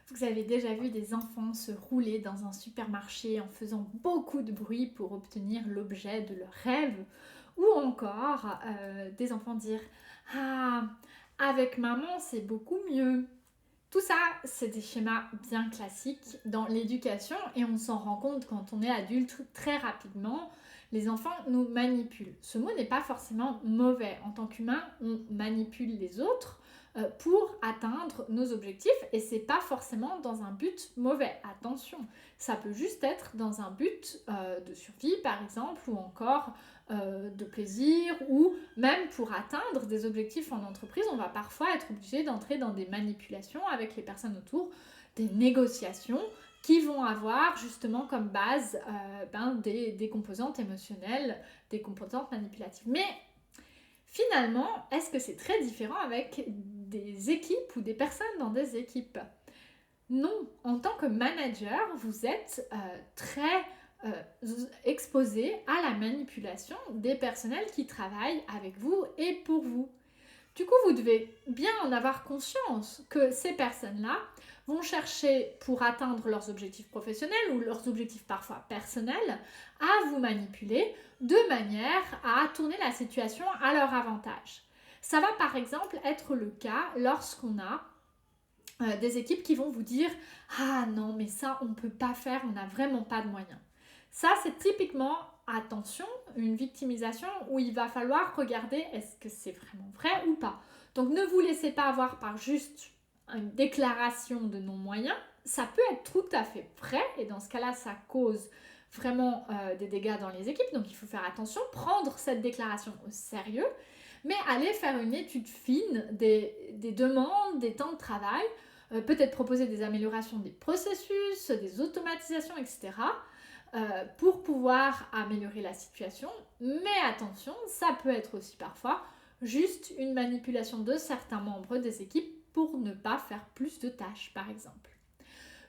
Vous avez déjà vu des enfants se rouler dans un supermarché en faisant beaucoup de bruit pour obtenir l'objet de leur rêve, ou encore des enfants dire «Ah, avec maman c'est beaucoup mieux». Tout ça, c'est des schémas bien classiques dans l'éducation et on s'en rend compte quand on est adulte très rapidement. Les enfants nous manipulent. Ce mot n'est pas forcément mauvais. En tant qu'humain, on manipule les autres pour atteindre nos objectifs et c'est pas forcément dans un but mauvais. Attention, ça peut juste être dans un but de survie par exemple ou encore de plaisir ou même pour atteindre des objectifs en entreprise, on va parfois être obligé d'entrer dans des manipulations avec les personnes autour, des négociations qui vont avoir justement comme base des composantes émotionnelles, des composantes manipulatives. Mais finalement, est-ce que c'est très différent avec des équipes ou des personnes dans des équipes? Non, en tant que manager, vous êtes très exposé à la manipulation des personnels qui travaillent avec vous et pour vous. Du coup, vous devez bien en avoir conscience que ces personnes-là vont chercher, pour atteindre leurs objectifs professionnels ou leurs objectifs parfois personnels, à vous manipuler de manière à tourner la situation à leur avantage. Ça va par exemple être le cas lorsqu'on a des équipes qui vont vous dire «Ah non, mais ça, on ne peut pas faire, on n'a vraiment pas de moyens». Ça, c'est typiquement, attention, une victimisation où il va falloir regarder est-ce que c'est vraiment vrai ou pas. Donc ne vous laissez pas avoir par juste une déclaration de non-moyens. Ça peut être tout à fait vrai et dans ce cas-là, ça cause vraiment des dégâts dans les équipes. Donc il faut faire attention, prendre cette déclaration au sérieux, mais aller faire une étude fine des demandes, des temps de travail, peut-être proposer des améliorations des processus, des automatisations, etc. Pour pouvoir améliorer la situation. Mais attention, ça peut être aussi parfois juste une manipulation de certains membres des équipes pour ne pas faire plus de tâches, par exemple.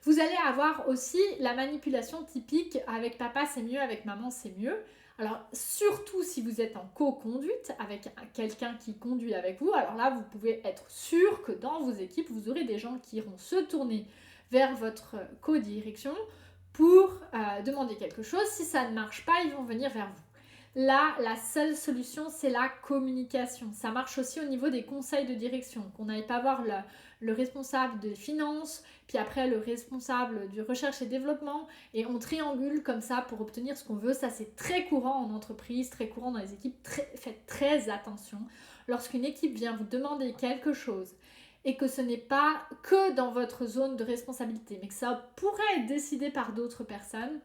Vous allez avoir aussi la manipulation typique avec papa c'est mieux, avec maman c'est mieux. Alors surtout si vous êtes en co-conduite avec quelqu'un qui conduit avec vous, alors là vous pouvez être sûr que dans vos équipes vous aurez des gens qui iront se tourner vers votre co-direction pour demander quelque chose. Si ça ne marche pas, ils vont venir vers vous. Là, la seule solution, c'est la communication. Ça marche aussi au niveau des conseils de direction, qu'on n'aille pas voir le responsable des finances, puis après le responsable du recherche et développement, et on triangule comme ça pour obtenir ce qu'on veut. Ça, c'est très courant en entreprise, très courant dans les équipes. Faites très attention. Lorsqu'une équipe vient vous demander quelque chose, et que ce n'est pas que dans votre zone de responsabilité, mais que ça pourrait être décidé par d'autres personnes,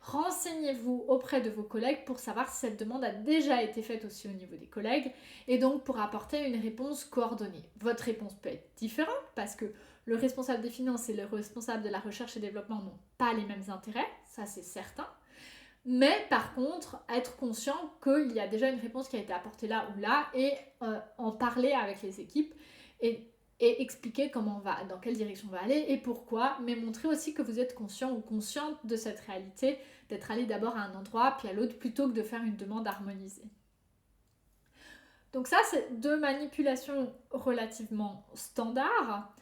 renseignez-vous auprès de vos collègues pour savoir si cette demande a déjà été faite aussi au niveau des collègues et donc pour apporter une réponse coordonnée. Votre réponse peut être différente parce que le responsable des finances et le responsable de la recherche et développement n'ont pas les mêmes intérêts, ça c'est certain. Mais par contre, être conscient qu'il y a déjà une réponse qui a été apportée là ou là et en parler avec les équipes et expliquer comment on va, dans quelle direction on va aller et pourquoi, mais montrer aussi que vous êtes conscient ou consciente de cette réalité, d'être allé d'abord à un endroit puis à l'autre plutôt que de faire une demande harmonisée. Donc ça, c'est deux manipulations relativement standards.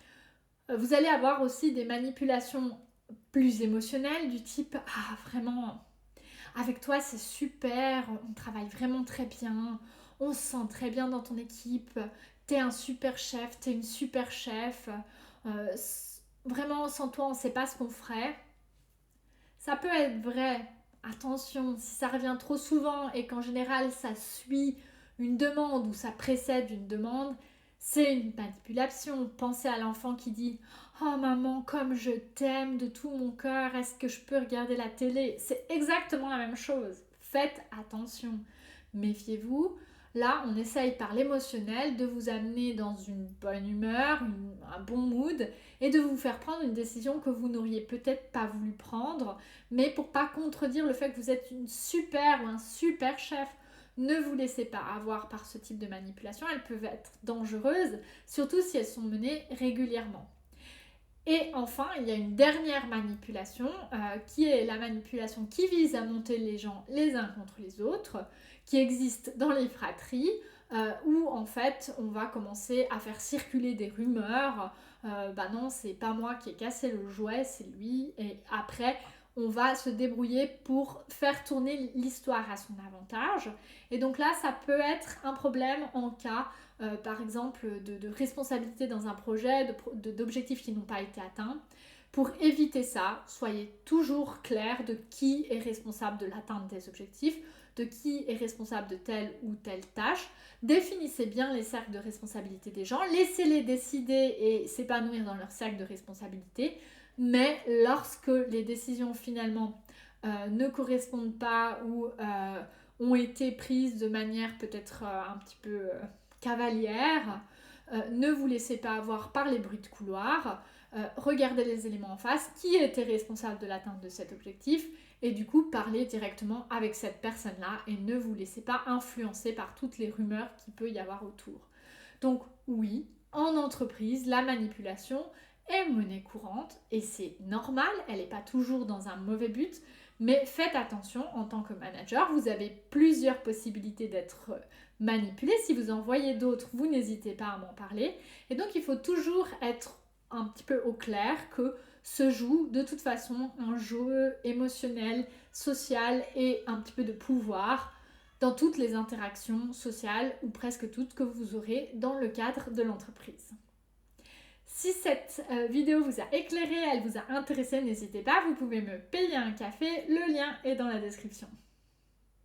Vous allez avoir aussi des manipulations plus émotionnelles du type « Ah, vraiment, avec toi, c'est super, on travaille vraiment très bien, on se sent très bien dans ton équipe, t'es un super chef, t'es une super chef, euh, vraiment, sans toi, on ne sait pas ce qu'on ferait. » Ça peut être vrai, attention, si ça revient trop souvent et qu'en général, ça suit une demande ou ça précède une demande, c'est une manipulation. Pensez à l'enfant qui dit «Oh maman, comme je t'aime de tout mon cœur, est-ce que je peux regarder la télé ?» C'est exactement la même chose. Faites attention. Méfiez-vous. Là, on essaye par l'émotionnel de vous amener dans une bonne humeur, un bon mood et de vous faire prendre une décision que vous n'auriez peut-être pas voulu prendre, mais pour pas contredire le fait que vous êtes une super ou un super chef. Ne vous laissez pas avoir par ce type de manipulation, elles peuvent être dangereuses, surtout si elles sont menées régulièrement. Et enfin, il y a une dernière manipulation qui est la manipulation qui vise à monter les gens les uns contre les autres, qui existe dans les fratries, où en fait on va commencer à faire circuler des rumeurs. Bah non, c'est pas moi qui ai cassé le jouet, c'est lui. Et après, on va se débrouiller pour faire tourner l'histoire à son avantage. Et donc là, ça peut être un problème en cas, par exemple, de responsabilité dans un projet, d'objectifs qui n'ont pas été atteints. Pour éviter ça, soyez toujours clair de qui est responsable de l'atteinte des objectifs, de qui est responsable de telle ou telle tâche. Définissez bien les cercles de responsabilité des gens, laissez-les décider et s'épanouir dans leur cercle de responsabilité, mais lorsque les décisions finalement ne correspondent pas ou ont été prises de manière peut-être un petit peu cavalière, ne vous laissez pas avoir par les bruits de couloir, regardez les éléments en face, qui était responsable de l'atteinte de cet objectif, et du coup parlez directement avec cette personne-là et ne vous laissez pas influencer par toutes les rumeurs qu'il peut y avoir autour. Donc oui, en entreprise, la manipulation est monnaie courante et c'est normal, elle n'est pas toujours dans un mauvais but, mais faites attention en tant que manager, vous avez plusieurs possibilités d'être manipulé. Si vous en voyez d'autres, vous n'hésitez pas à m'en parler. Et donc il faut toujours être un petit peu au clair que se joue de toute façon un jeu émotionnel, social et un petit peu de pouvoir dans toutes les interactions sociales ou presque toutes que vous aurez dans le cadre de l'entreprise. Si cette vidéo vous a éclairé, elle vous a intéressé, n'hésitez pas, vous pouvez me payer un café, le lien est dans la description.